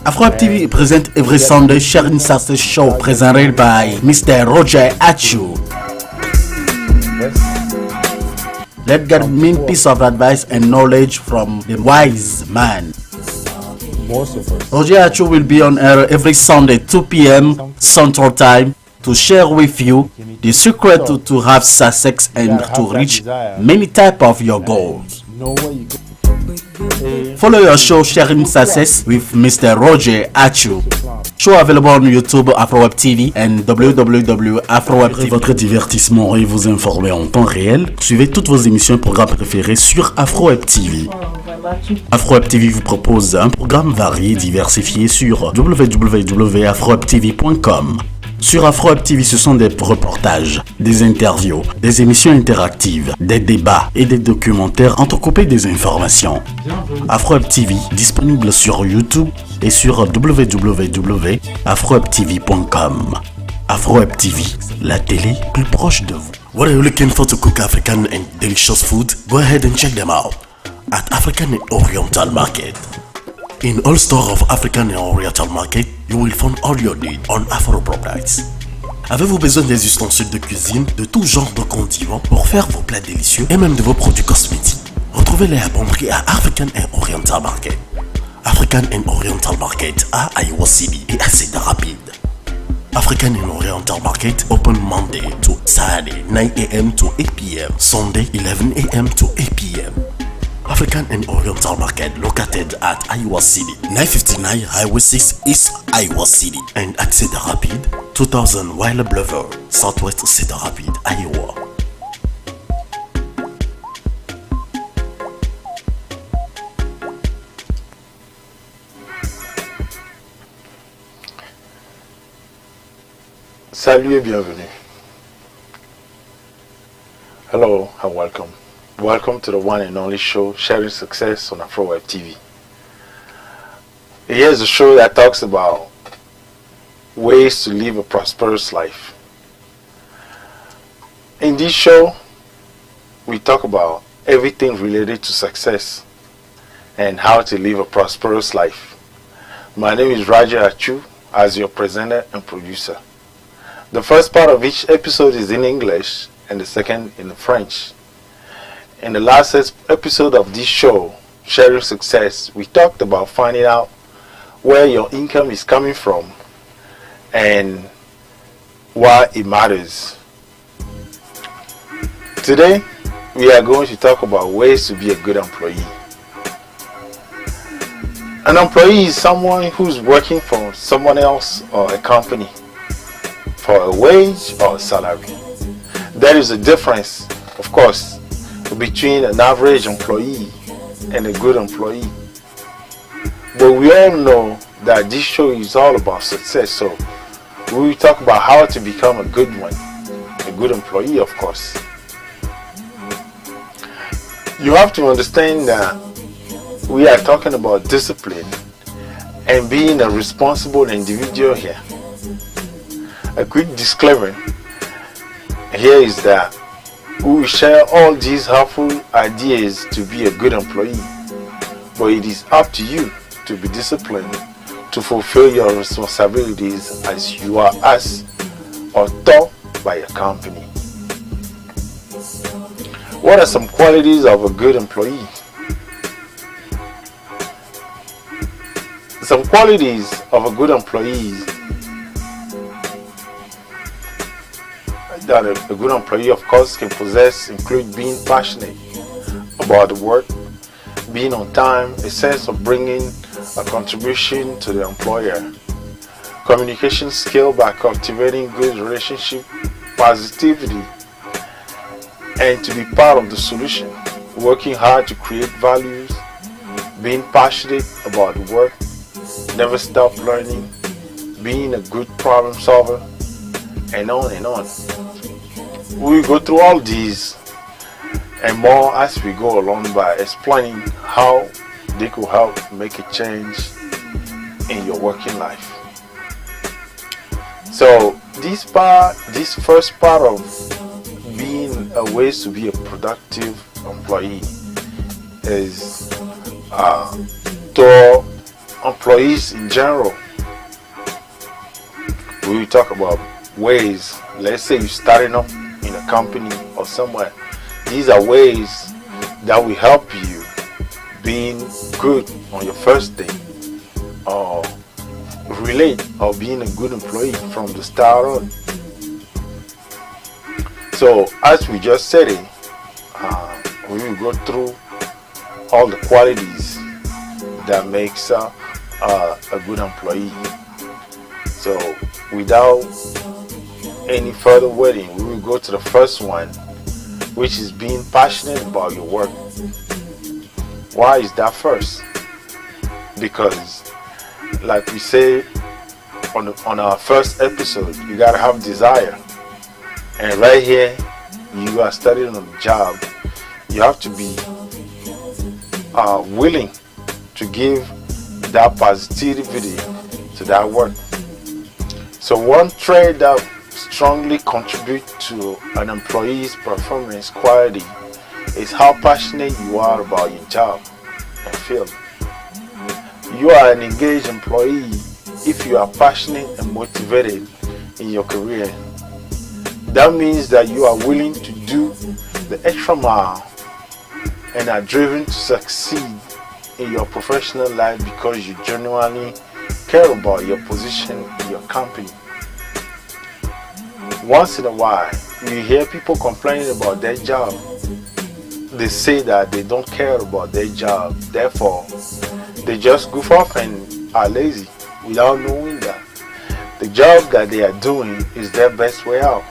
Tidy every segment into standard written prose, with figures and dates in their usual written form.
Afro TV present every Sunday sharing success show presented by Mr. Roger Atchou. Let's get mean piece of advice and knowledge from the wise man. Roger Atchou will be on air every Sunday 2 p.m. Central Time to share with you the secret to have success and to reach many types of your goals. Follow your show Sharing Success with Mr. Roger Atchou. Show available on YouTube, AfroWeb TV and www.afroweb.tv. Votre divertissement et vous informer en temps réel. Suivez toutes vos émissions et programmes préférés sur AfroWeb TV. AfroWeb TV vous propose un programme varié, diversifié sur www.afrowebtv.com. Sur AfroWeb TV, ce sont des reportages, des interviews, des émissions interactives, des débats et des documentaires entrecoupés des informations. AfroWeb TV, disponible sur YouTube et sur www.afrowebtv.com. AfroWeb TV, la télé plus proche de vous. What are you looking for to cook African and delicious food? Go ahead and check them out at African and Oriental Market. In all stores of African and Oriental Market, you will find all your needs on Afro products. Avez-vous besoin des ustensiles de cuisine, de tout genre de condiments pour faire vos plats délicieux et même de vos produits cosmétiques? Retrouvez-les à bon prix à African and Oriental Market. African and Oriental Market à Iowa City et à Cedar Rapids. African and Oriental Market open Monday to Saturday 9 a.m. to 8 p.m. Sunday 11 a.m. to 8 p.m. African and Oriental Market located at Iowa City, 959 Highway 6 East Iowa City, and at Cedar Rapids, 2000 Wilder Boulevard, Southwest Cedar Rapids, Iowa. Salut et bienvenue. Hello and welcome. Welcome to the one and only show, Sharing Success on AfroWeb TV. Here's a show that talks about ways to live a prosperous life. In this show, we talk about everything related to success and how to live a prosperous life. My name is Roger Atchou, as your presenter and producer. The first part of each episode is in English and the second in French. In the last episode of this show, Sharing Success, we talked about finding out where your income is coming from and why it matters. Today, we are going to talk about ways to be a good employee. An employee is someone who's working for someone else or a company for a wage or a salary. There is a difference, of course, between an average employee and a good employee. But we all know that this show is all about success, so we will talk about how to become a good one, a good employee, of course. You have to understand that we are talking about discipline and being a responsible individual here. A quick disclaimer here is that we will share all these helpful ideas to be a good employee, but it is up to you to be disciplined to fulfill your responsibilities as you are asked or taught by a company. What are some qualities of a good employee? Some qualities of a good employee that a good employee, of course, can possess include being passionate about the work, being on time, a sense of bringing a contribution to the employer, communication skill by cultivating good relationship, positivity, and to be part of the solution, working hard to create values, being passionate about the work, never stop learning, being a good problem solver, and on and on. We will go through all these and more as we go along by explaining how they could help make a change in your working life. So this first part of being a ways to be a productive employee is tour employees in general, we will talk about ways. Let's say you're starting up in a company or somewhere. These are ways that will help you being good on your first day, or relate or being a good employee from the start on. So as we just said it, we will go through all the qualities that makes a good employee. So without any further waiting, we will go to the first one, which is being passionate about your work. Why is that first? Because like we say on our first episode, you gotta have desire. And right here, you are studying on the job, you have to be willing to give that positivity to that work. So one trait that strongly contributes to an employee's performance quality is how passionate you are about your job and field. You are an engaged employee if you are passionate and motivated in your career. That means that you are willing to do the extra mile and are driven to succeed in your professional life because you genuinely care about your position in your company. Once in a while, you hear people complaining about their job. They say that they don't care about their job, therefore they just goof off and are lazy without knowing that the job that they are doing is their best way out.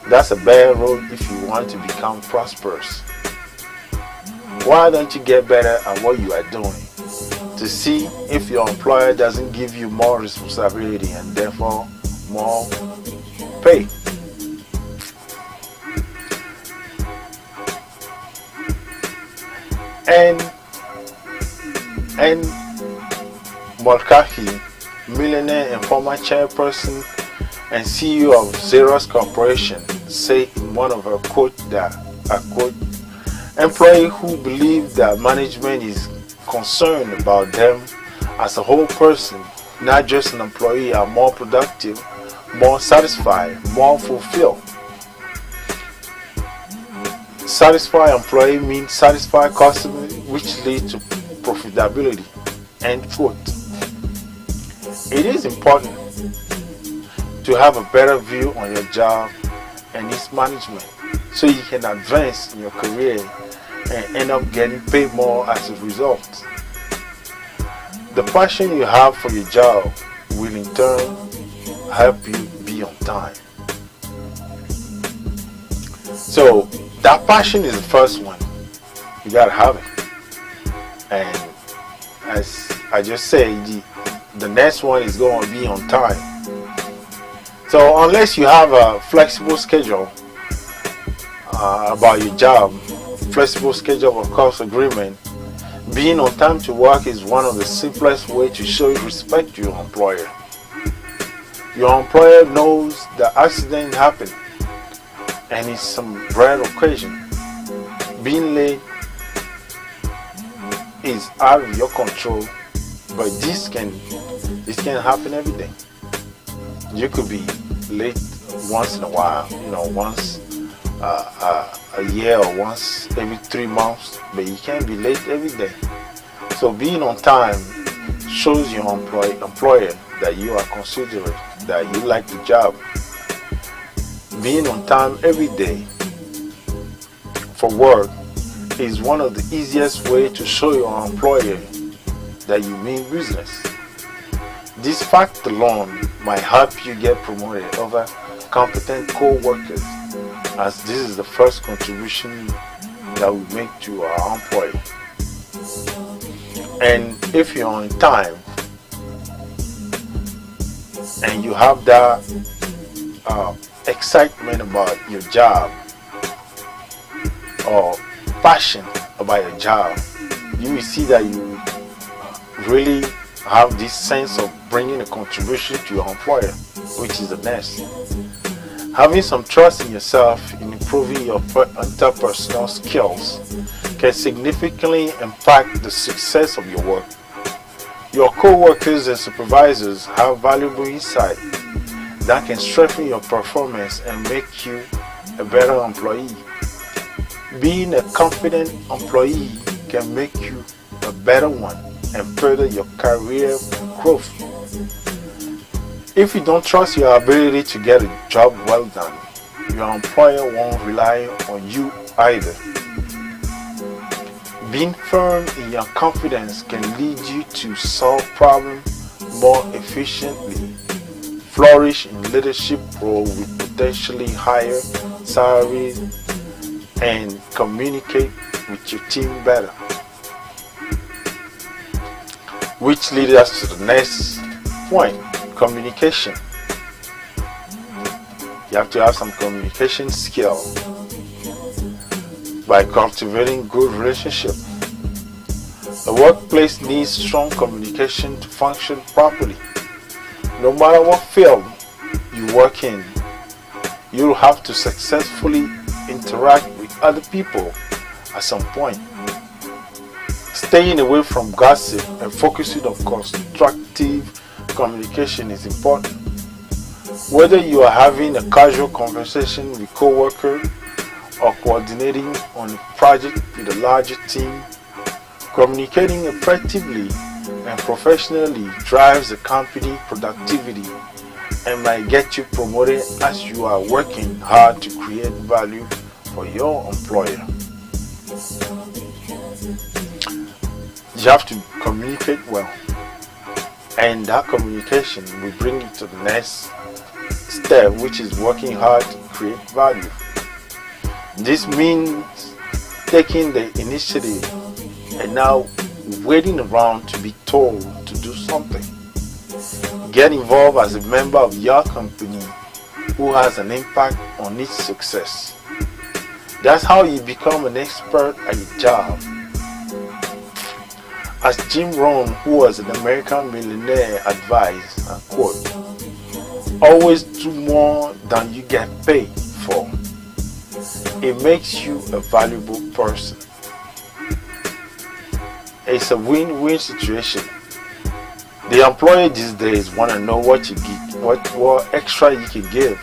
That's a bad road if you want to become prosperous. Why don't you get better at what you are doing to see if your employer doesn't give you more responsibility and therefore more pay? And Mulcahy, millionaire and former chairperson and CEO of Xerox Corporation, say in one of her quotes that, I quote, employees who believe that management is concerned about them as a whole person, not just an employee, are more productive, more satisfied, more fulfilled. Satisfied employee means satisfied customer, which leads to profitability. End quote. It is important to have a better view on your job and its management so you can advance in your career and end up getting paid more as a result. The passion you have for your job will in turn help you be on time. So that passion is the first one. You gotta have it. And as I just said, the next one is going to be on time. So unless you have a flexible schedule about your job, flexible schedule of course agreement, being on time to work is one of the simplest ways to show respect to your employer. Your employer knows the accident happened and it's some rare occasion. Being late is out of your control, but this can happen every day. You could be late once in a while, once a year or once every 3 months, but you can't be late every day. So being on time shows your employer that you are considerate, that you like the job. Being on time every day for work is one of the easiest ways to show your employer that you mean business. This fact alone might help you get promoted over competent co-workers, as this is the first contribution that we make to our employee. And if you're on time and you have that excitement about your job or passion about your job, you will see that you really have this sense of bringing a contribution to your employer, which is the next. Having some trust in yourself in improving your interpersonal skills can significantly impact the success of your work. Your co-workers and supervisors have valuable insight that can strengthen your performance and make you a better employee. Being a confident employee can make you a better one and further your career growth. If you don't trust your ability to get a job well done, your employer won't rely on you either. Being firm in your confidence can lead you to solve problems more efficiently, flourish in leadership roles with potentially higher salaries, and communicate with your team better. Which leads us to the next point, communication. You have to have some communication skill by cultivating good relationship. The workplace needs strong communication to function properly. No matter what field you work in, you'll have to successfully interact with other people at some point. Staying away from gossip and focusing on constructive communication is important. Whether you are having a casual conversation with coworkers or coordinating on a project with a larger team, communicating effectively and professionally drives the company productivity and might get you promoted as you are working hard to create value for your employer. You have to communicate well, and that communication will bring you to the next step, which is working hard to create value. This means taking the initiative and now waiting around to be told to do something. Get involved as a member of your company who has an impact on its success. That's how you become an expert at your job. As Jim Rohn, who was an American millionaire, advised, and quote, "Always do more than you get paid for. It makes you a valuable person." It's a win-win situation. The employer these days want to know what you get, what extra you can give,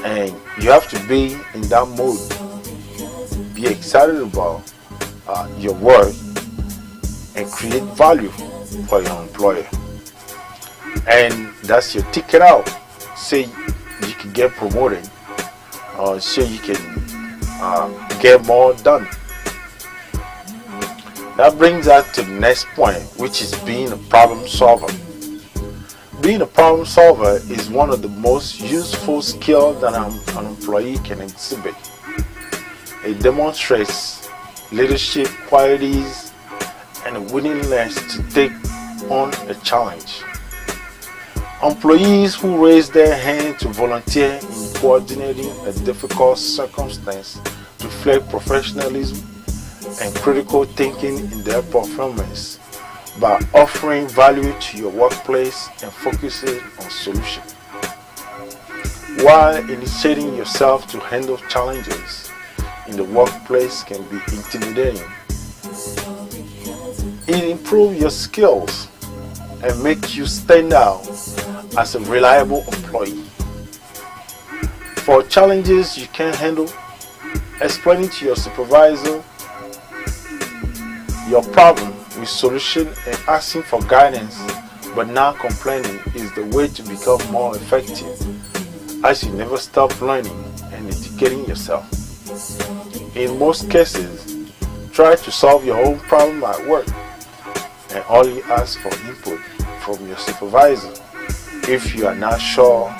and you have to be in that mood. Be excited about your work and create value for your employer. And that's your ticket out. Say you can get promoted, or so you can get more done. That brings us to the next point, which is being a problem solver. Being a problem solver is one of the most useful skills that an employee can exhibit. It demonstrates leadership qualities and a willingness to take on a challenge. Employees who raise their hand to volunteer in coordinating a difficult circumstance reflect professionalism and critical thinking in their performance by offering value to your workplace and focusing on solutions. While initiating yourself to handle challenges in the workplace can be intimidating, it improves your skills and makes you stand out as a reliable employee. For challenges you can't handle, explaining to your supervisor your problem with solution and asking for guidance but not complaining is the way to become more effective, as you never stop learning and educating yourself. In most cases, try to solve your own problem at work and only ask for input from your supervisor if you are not sure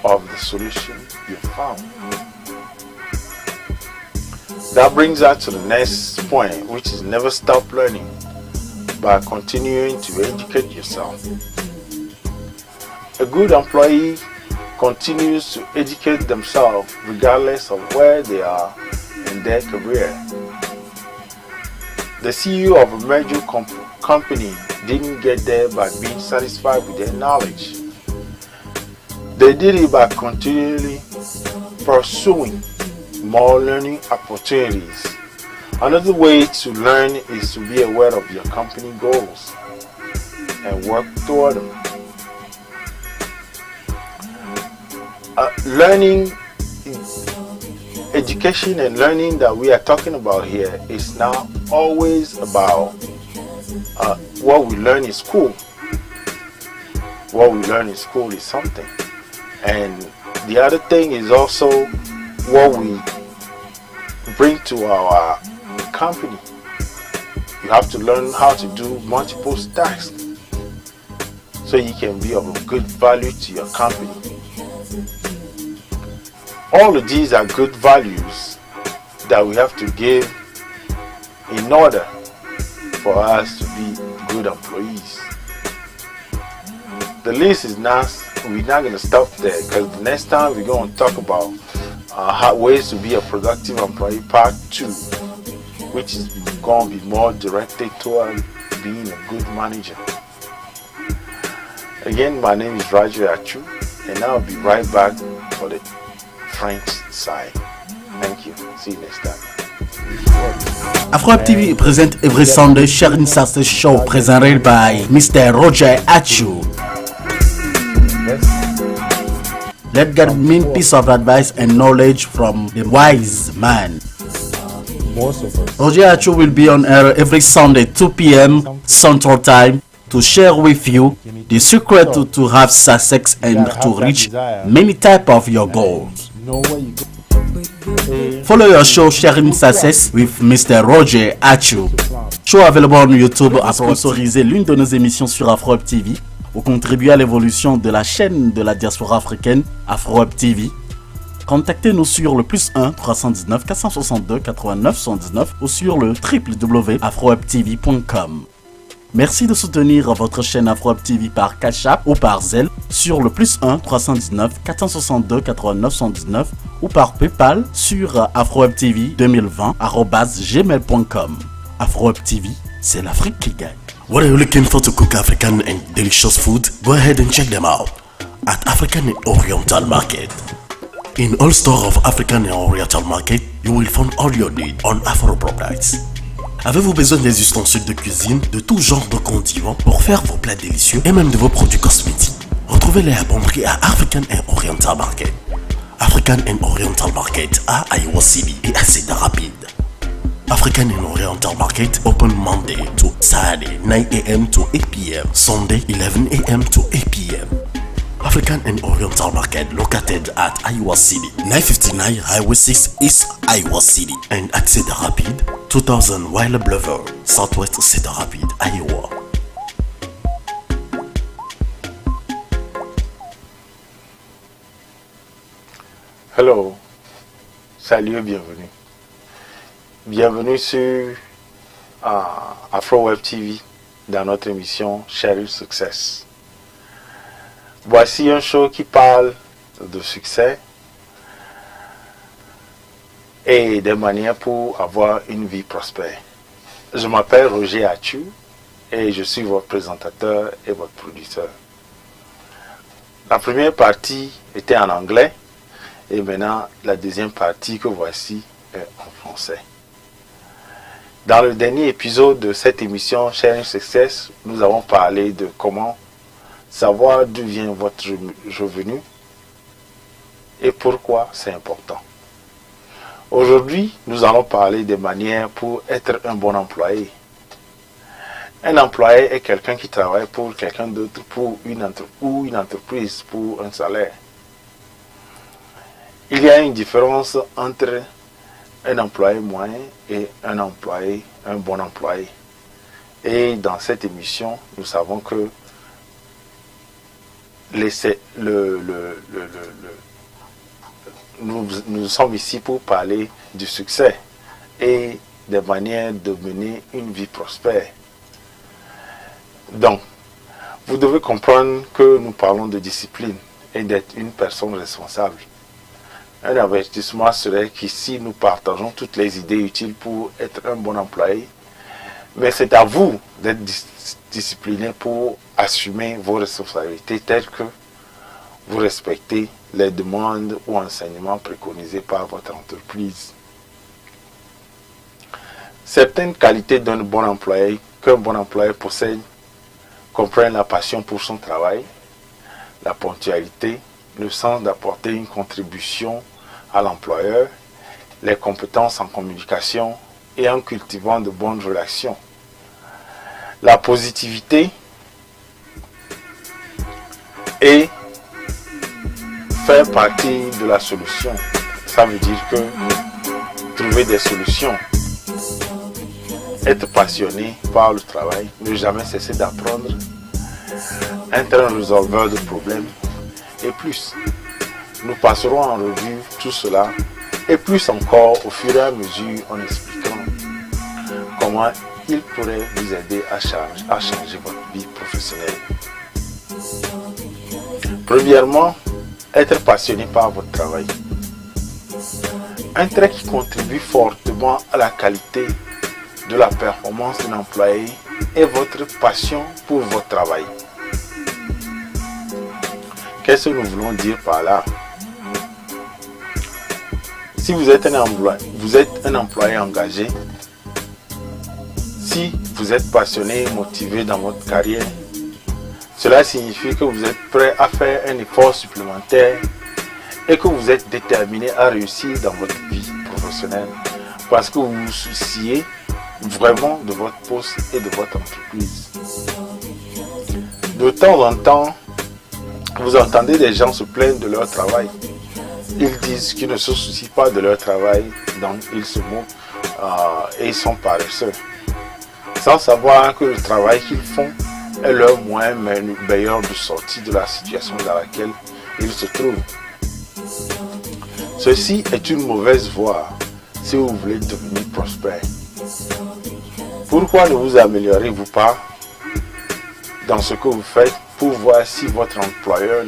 of the solution you found. That brings us to the next point, which is never stop learning by continuing to educate yourself. A good employee continues to educate themselves regardless of where they are in their career. The CEO of a major company didn't get there by being satisfied with their knowledge. They did it by continually pursuing more learning opportunities. Another way to learn is to be aware of your company goals. and work toward them. Learning, education and learning that we are talking about here is not always about what we learn in school. What we learn in school is something, and the other thing is also what we bring to our company. You have to learn how to do multiple tasks so you can be of good value to your company. All of these are good values that we have to give in order for us to be good employees. The list is not, we're not going to stop there, because the next time we're going to talk about ways to be a productive employee part 2, which is going to be more directed toward being a good manager. Again, my name is Atchou, and I'll be right back for the French side. Thank you. See you next time. Afro TV present every Sunday sharing success show presented by Mr. Roger Atchou. Let God mean piece of advice and knowledge from the wise man. Roger Atchou will be on air every Sunday 2 p.m. Central Time to share with you the secret to have success and to reach many types of your goals. Follow your show Sharing Success with Mr. Roger Atchou. Show available on YouTube a sponsorisé l'une de nos émissions sur Afro TV ou contribuer à l'évolution de la chaîne de la diaspora africaine Afro TV. Contactez-nous sur le +1 319 462 89 119 ou sur le www.afrotv.com. Merci de soutenir votre chaîne Afro TV par Cash App ou par Zelle sur le +1 319 462 89 119 ou par PayPal sur afrotv2020@gmail.com. Afro TV, c'est l'Afrique qui gagne. What are you looking for to cook African and delicious food? Go ahead and check them out at African and Oriental Market. In all stores of African and Oriental Market, you will find all your needs on Afro products. Avez-vous besoin des ustensiles de cuisine, de tout genre de condiments pour faire vos plats délicieux et même de vos produits cosmétiques? Retrouvez-les à bon prix à African and Oriental Market. African and Oriental Market à Iowa City et à Cedar Rapids. African and Oriental Market open Monday to Saturday 9 a.m. to 8 p.m. Sunday 11 a.m. to 8 p.m. African and Oriental Market located at Iowa City, 959 Highway 6 East Iowa City, and at Cedar Rapids, 2000 Wilder Boulevard, Southwest Cedar Rapids, Iowa. Hello, salut et bienvenue. Bienvenue sur Afro Web TV dans notre émission Chere Success. Voici un show qui parle de succès et des manières pour avoir une vie prospère. Je m'appelle Roger Atchou et je suis votre présentateur et votre producteur. La première partie était en anglais et maintenant la deuxième partie que voici est en français. Dans le dernier épisode de cette émission Sharing Success, nous avons parlé de comment savoir d'où vient votre revenu et pourquoi c'est important. Aujourd'hui, nous allons parler des manières pour être un bon employé. Un employé est quelqu'un qui travaille pour quelqu'un d'autre, pour une entreprise, pour un salaire. Il y a une différence entre un employé moyen et un bon employé. Et dans cette émission, nous savons que nous sommes ici pour parler du succès et des manières de mener une vie prospère. Donc, vous devez comprendre que nous parlons de discipline et d'être une personne responsable. Un avertissement serait qu'ici nous partageons toutes les idées utiles pour être un bon employé, mais c'est à vous d'être discipliné pour assumer vos responsabilités telles que vous respectez les demandes ou enseignements préconisés par votre entreprise. Certaines qualités d'un bon employé qu'un bon employé possède comprennent la passion pour son travail, la ponctualité, le sens d'apporter une contribution à l'employeur, les compétences en communication et en cultivant de bonnes relations. La positivité et faire partie de la solution. Ça veut dire que trouver des solutions, être passionné par le travail, ne jamais cesser d'apprendre, être un résolveur de problèmes et plus. Nous passerons en revue tout cela et plus encore au fur et à mesure en expliquant comment il pourrait vous aider à changer votre vie professionnelle. Premièrement, être passionné par votre travail. Un trait qui contribue fortement à la qualité de la performance d'un employé est votre passion pour votre travail. Qu'est-ce que nous voulons dire par là? Si vous êtes un employé engagé, si vous êtes passionné et motivé dans votre carrière, cela signifie que vous êtes prêt à faire un effort supplémentaire et que vous êtes déterminé à réussir dans votre vie professionnelle parce que vous vous souciez vraiment de votre poste et de votre entreprise. De temps en temps, vous entendez des gens se plaindre de leur travail. Ils disent qu'ils ne se soucient pas de leur travail, donc ils se moquent et ils sont paresseux, sans savoir que le travail qu'ils font est leur moyen meilleur de sortie de la situation dans laquelle ils se trouvent. Ceci est une mauvaise voie si vous voulez devenir prospère. Pourquoi ne vous améliorez-vous pas dans ce que vous faites pour voir si votre employeur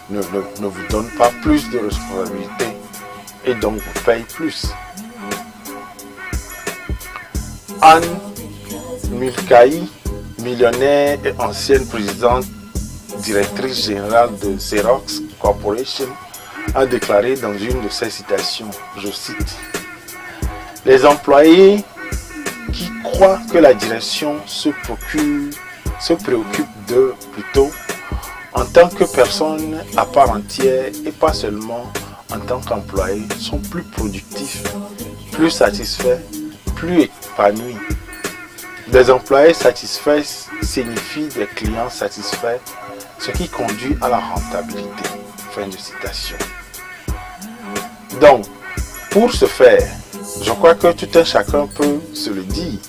ne vous donne pas plus de responsabilités et donc vous paye plus? Anne Mulcahy, millionnaire et ancienne présidente directrice générale de Xerox Corporation, a déclaré dans une de ses citations, je cite, « Les employés qui croient que la direction se préoccupe d'eux plutôt en tant que personne à part entière et pas seulement en tant qu'employés sont plus productifs, plus satisfaits, plus épanouis. Des employés satisfaits signifient des clients satisfaits, ce qui conduit à la rentabilité. » Fin de citation. Donc, pour ce faire, je crois que tout un chacun peut se le dire.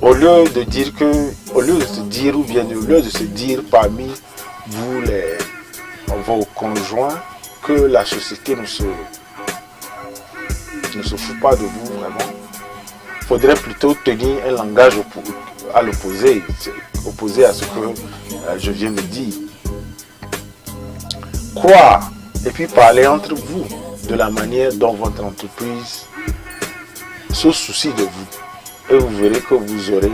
Au lieu de se dire parmi vous vos conjoints que la société ne se fout pas de vous vraiment, il faudrait plutôt tenir un langage à l'opposé, opposé à ce que je viens de dire. Croire et puis parler entre vous de la manière dont votre entreprise se soucie de vous. Et vous verrez que vous aurez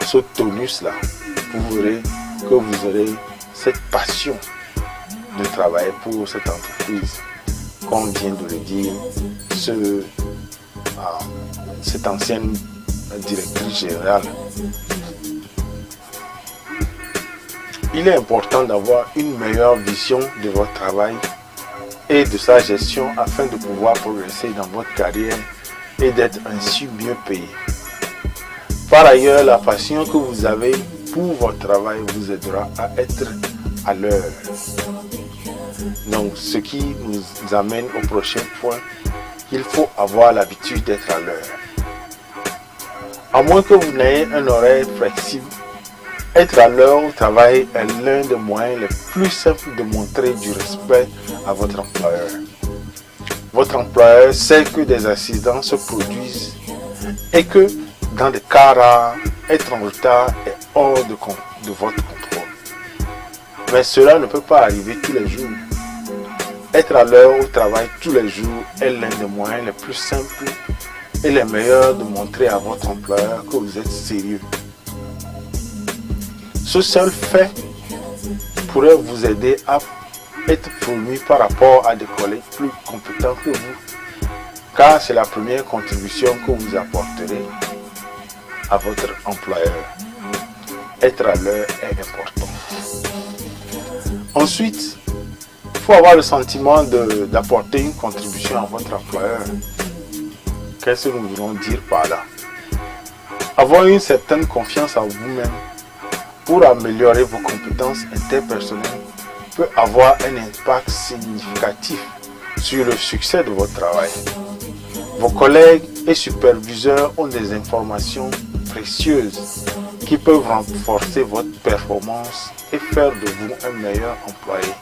ce tonus-là. Vous verrez que vous aurez cette passion de travailler pour cette entreprise. Comme vient de le dire cette ancienne directrice générale. Il est important d'avoir une meilleure vision de votre travail et de sa gestion afin de pouvoir progresser dans votre carrière et d'être ainsi mieux payé. Par ailleurs, la passion que vous avez pour votre travail vous aidera à être à l'heure. Donc, ce qui nous amène au prochain point, il faut avoir l'habitude d'être à l'heure. À moins que vous n'ayez un horaire flexible, être à l'heure au travail est l'un des moyens les plus simples de montrer du respect à votre employeur. Votre employeur sait que des accidents se produisent et que dans des cas rares, être en retard est hors de votre contrôle. Mais cela ne peut pas arriver tous les jours. Être à l'heure au travail tous les jours est l'un des moyens les plus simples et les meilleurs de montrer à votre employeur que vous êtes sérieux. Ce seul fait pourrait vous aider à être promu par rapport à des collègues plus compétents que vous, car c'est la première contribution que vous apporterez à votre employeur. être à l'heure est important. Ensuite, il faut avoir le sentiment d'apporter une contribution à votre employeur. Qu'est-ce que nous voulons dire par là? Avoir une certaine confiance en vous-même pour améliorer vos compétences interpersonnelles peut avoir un impact significatif sur le succès de votre travail. Vos collègues et superviseurs ont des informations précieuses qui peuvent renforcer votre performance et faire de vous un meilleur employé.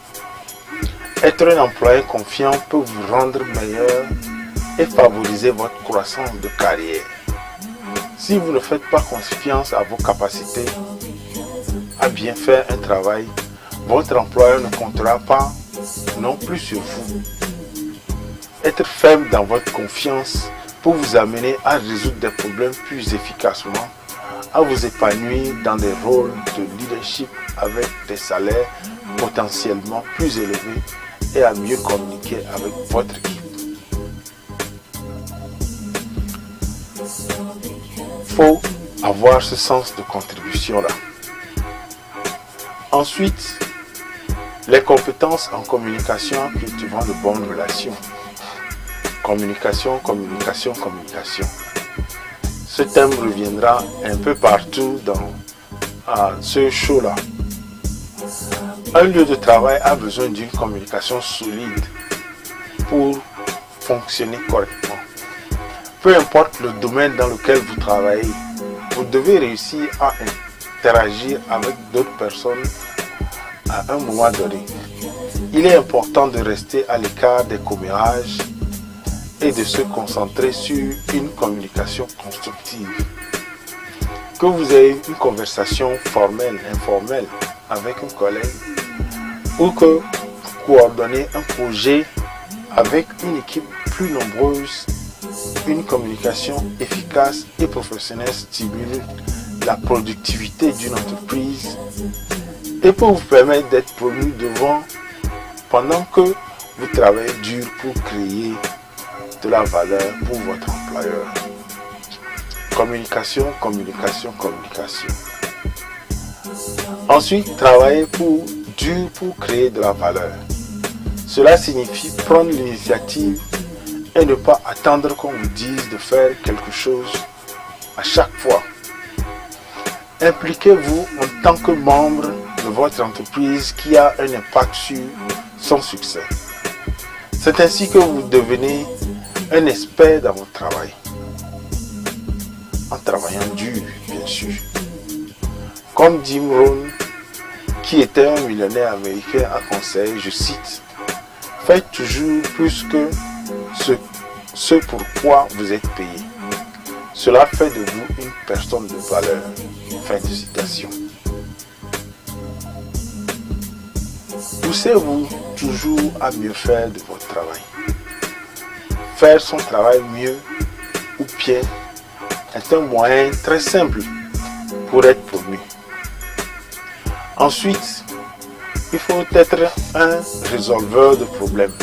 Être un employé confiant peut vous rendre meilleur et favoriser votre croissance de carrière. Si vous ne faites pas confiance à vos capacités à bien faire un travail, votre employeur ne comptera pas non plus sur vous. Être ferme dans votre confiance peut vous amener à résoudre des problèmes plus efficacement, à vous épanouir dans des rôles de leadership avec des salaires potentiellement plus élevés et à mieux communiquer avec votre équipe. Il faut avoir ce sens de contribution-là. Ensuite, les compétences en communication en cultivant de bonnes relations. Communication, communication, communication. Ce thème reviendra un peu partout dans ce show-là. Un lieu de travail a besoin d'une communication solide pour fonctionner correctement. Peu importe le domaine dans lequel vous travaillez, vous devez réussir à interagir avec d'autres personnes à un moment donné. Il est important de rester à l'écart des commérages et de se concentrer sur une communication constructive. Que vous ayez une conversation formelle, informelle avec un collègue ou que vous coordonnez un projet avec une équipe plus nombreuse, une communication efficace et professionnelle stimule la productivité d'une entreprise et peut vous permettre d'être promu devant pendant que vous travaillez dur pour créer de la valeur pour votre employeur. Communication, communication, communication. Ensuite, travailler dur pour créer de la valeur. Cela signifie prendre l'initiative et ne pas attendre qu'on vous dise de faire quelque chose à chaque fois. Impliquez-vous en tant que membre de votre entreprise qui a un impact sur son succès. C'est ainsi que vous devenez un expert dans votre travail. En travaillant dur, bien sûr. Comme Jim Rohn, qui était un millionnaire américain, a conseillé, je cite, « Faites toujours plus que ce pourquoi vous êtes payé. Cela fait de vous une personne de valeur. » Fin de citation. Poussez-vous toujours à mieux faire de votre travail. Faire son travail mieux ou bien est un moyen très simple pour être promu. Ensuite, il faut être un résolveur de problèmes.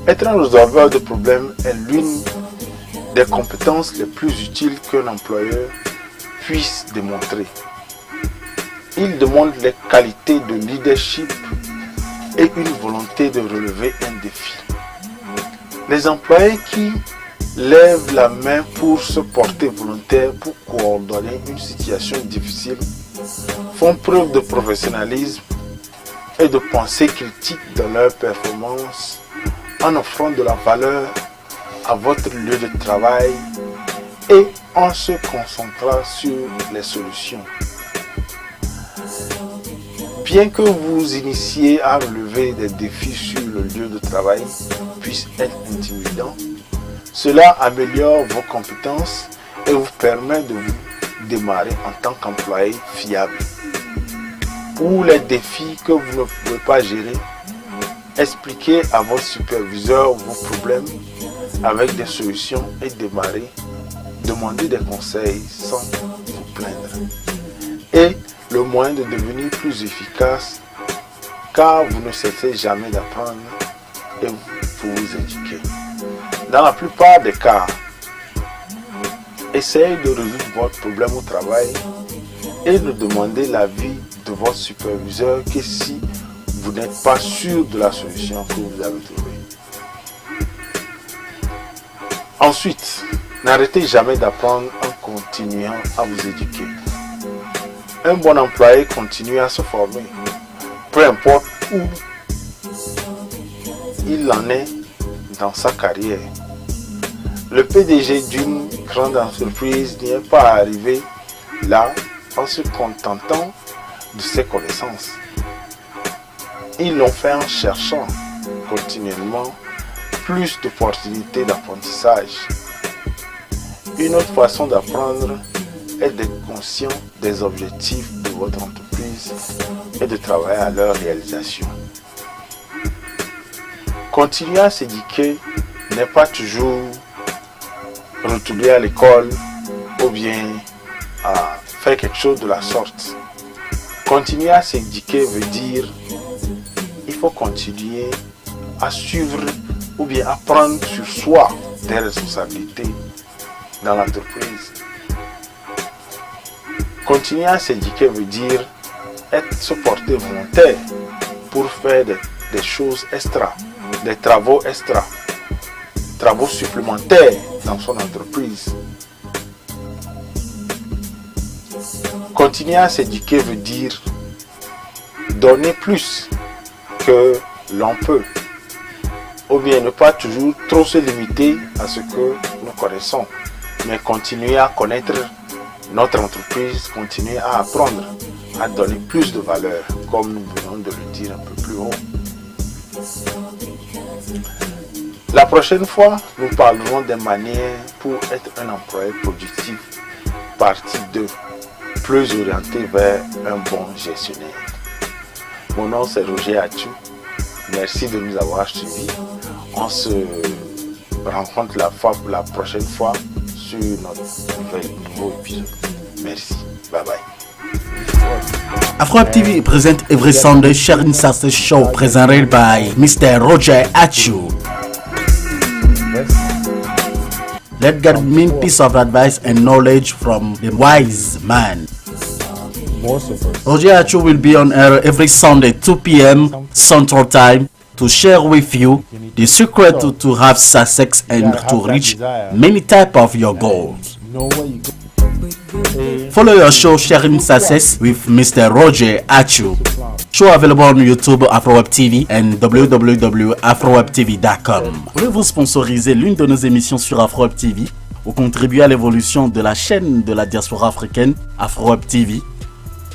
Être un résolveur de problèmes est l'une des compétences les plus utiles qu'un employeur puisse démontrer. Il demande les qualités de leadership et une volonté de relever un défi. Les employés qui lèvent la main pour se porter volontaire pour coordonner une situation difficile font preuve de professionnalisme et de pensée critique dans leur performance en offrant de la valeur à votre lieu de travail et en se concentrant sur les solutions. Bien que vous initiez à relever des défis sur le lieu de travail puisse être intimidant, cela améliore vos compétences et vous permet de vous démarrer en tant qu'employé fiable. Pour les défis que vous ne pouvez pas gérer, expliquez à votre superviseur vos problèmes avec des solutions et demandez des conseils sans vous plaindre. Et le moyen de devenir plus efficace, car vous ne cessez jamais d'apprendre et pour vous éduquer. Dans la plupart des cas, essayez de résoudre votre problème au travail et ne demandez l'avis de votre superviseur que si vous n'êtes pas sûr de la solution que vous avez trouvée. Ensuite, n'arrêtez jamais d'apprendre en continuant à vous éduquer. Un bon employé continue à se former, peu importe où il en est dans sa carrière. Le PDG d'une grande entreprise n'y est pas arrivé là en se contentant de ses connaissances. Ils l'ont fait en cherchant continuellement plus d'opportunités d'apprentissage. Une autre façon d'apprendre est d'être conscient des objectifs de votre entreprise et de travailler à leur réalisation. Continuer à s'éduquer n'est pas toujours retourner à l'école ou bien à faire quelque chose de la sorte. Continuer à s'éduquer veut dire il faut continuer à suivre ou bien à prendre sur soi des responsabilités dans l'entreprise. Continuer à s'éduquer veut dire se porter volontaire pour faire des choses extra, des travaux extra, travaux supplémentaires dans son entreprise. Continuer à s'éduquer veut dire donner plus que l'on peut, ou bien ne pas toujours trop se limiter à ce que nous connaissons, mais continuer à connaître notre entreprise, continuer à apprendre, à donner plus de valeur, comme nous venons de le dire un peu plus haut. La prochaine fois, nous parlerons des manières pour être un employé productif, partie 2, plus orienté vers un bon gestionnaire. Mon nom c'est Atchou. Merci de nous avoir suivis. On se rencontre la prochaine fois sur notre nouveau épisode. Merci. Bye bye. Afro TV present every Sunday sharing success show presented by Mr. Atchou. Let God mean piece of advice and knowledge from the wise man. Atchou will be on air every Sunday 2 p.m. Central Time to share with you the secret to have success and to reach many types of your goals. Follow your show Sharing Success with Mr. Atchou. Show available on YouTube, AfroWeb TV and www.afrowebtv.com. Voulez-vous sponsoriser l'une de nos émissions sur AfroWeb TV ou contribuer à l'évolution de la chaîne de la diaspora africaine AfroWeb TV?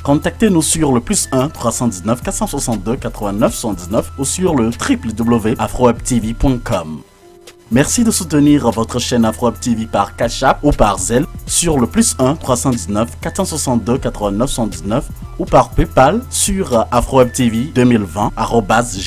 Contactez-nous sur le +1 319 462 89 79 ou sur le www.afrowebtv.com. Merci de soutenir votre chaîne AfroWeb TV par Cash App ou par Zelle sur le +1 319 462 89 79 ou par PayPal sur afrowebtv2020